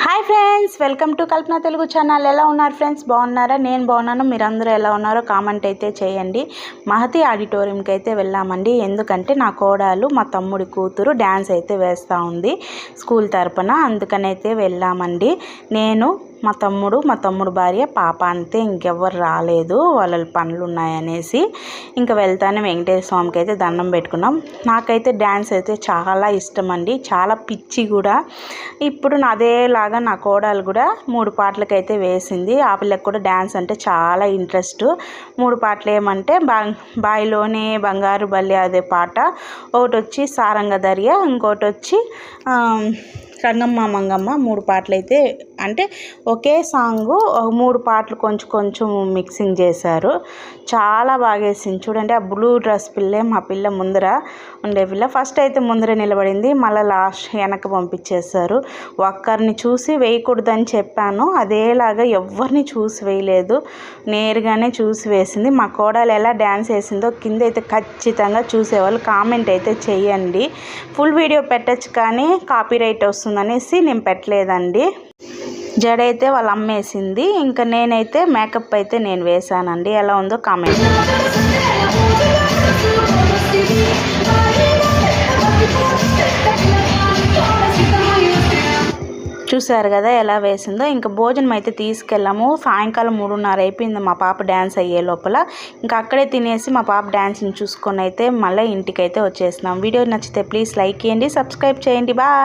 Hi friends, welcome to Kalpana Telugu channel. ఎలా ఉన్నారు friends? బాగున్నారా? నేను బాగున్నాను. మీరందరూ ఎలా ఉన్నారో కామెంట్ అయితే చేయండి. మహతి ఆడిటోరియంకి అయితే వెళ్ళామండి. ఎందుకంటే నా కోడలు మా తమ్ముడి కూతురు డ్యాన్స్ అయితే వేస్తూ ఉంది స్కూల్ తరపున, అందుకనైతే వెళ్ళామండి. నేను మా తమ్ముడు భార్య పాప అంతే, ఇంకెవ్వరు రాలేదు, వాళ్ళ పనులు ఉన్నాయనేసి. ఇంకా వెళ్తానే వెంకటేశ్వర స్వామికి అయితే దండం పెట్టుకున్నాం. నాకైతే డ్యాన్స్ అయితే చాలా ఇష్టం అండి, చాలా పిచ్చి కూడా. ఇప్పుడు అదేలాగా నా కోడలు కూడా 3 పాటలకైతే వేసింది. ఆ పిల్లకి కూడా డ్యాన్స్ అంటే చాలా ఇంట్రెస్ట్. 3 పాటలు ఏమంటే బాయిలోనే బంగారు బల్లి అదే పాట, ఒకటి వచ్చి సారంగ దర్య, ఇంకోటి వచ్చి రంగమ్మ మంగమ్మ. 3 పాటలు అయితే అంటే ఒకే సాంగు 3 పాటలు కొంచెం కొంచెం మిక్సింగ్ చేశారు. చాలా బాగా వేసింది. చూడండి, ఆ బ్లూ డ్రెస్ పిల్లే మా పిల్ల, ముందర ఉండే పిల్ల. ఫస్ట్ అయితే ముందర నిలబడింది, మళ్ళీ లాస్ట్ వెనక పంపించేశారు. ఒక్కరిని చూసి వేయకూడదని చెప్పాను, అదేలాగా ఎవరిని చూసి వేయలేదు, నేరుగానే చూసి వేసింది. మా కోడలు ఎలా డ్యాన్స్ వేసిందో కింద అయితే ఖచ్చితంగా చూసేవాళ్ళు కామెంట్ అయితే చెయ్యండి. ఫుల్ వీడియో పెట్టచ్చు కానీ కాపీరైట్ వస్తుందనేసి నేను పెట్టలేదండి. జడ అయితే వాళ్ళ అమ్మేసింది, ఇంకా నేనైతే మేకప్ అయితే నేను వేసానండి. ఎలా ఉందో కామెంట్. చూసారు కదా ఎలా వేసిందో. ఇంకా భోజనం అయితే తీసుకెళ్ళాము. సాయంకాలం 3:30 అయిపోయింది మా పాప డ్యాన్స్ అయ్యే లోపల. ఇంకా అక్కడే తినేసి మా పాప డ్యాన్స్ని చూసుకొని అయితే మళ్ళీ ఇంటికి అయితే వచ్చేసినాం. వీడియో నచ్చితే ప్లీజ్ లైక్ చేయండి, సబ్స్క్రైబ్ చేయండి. బాయ్.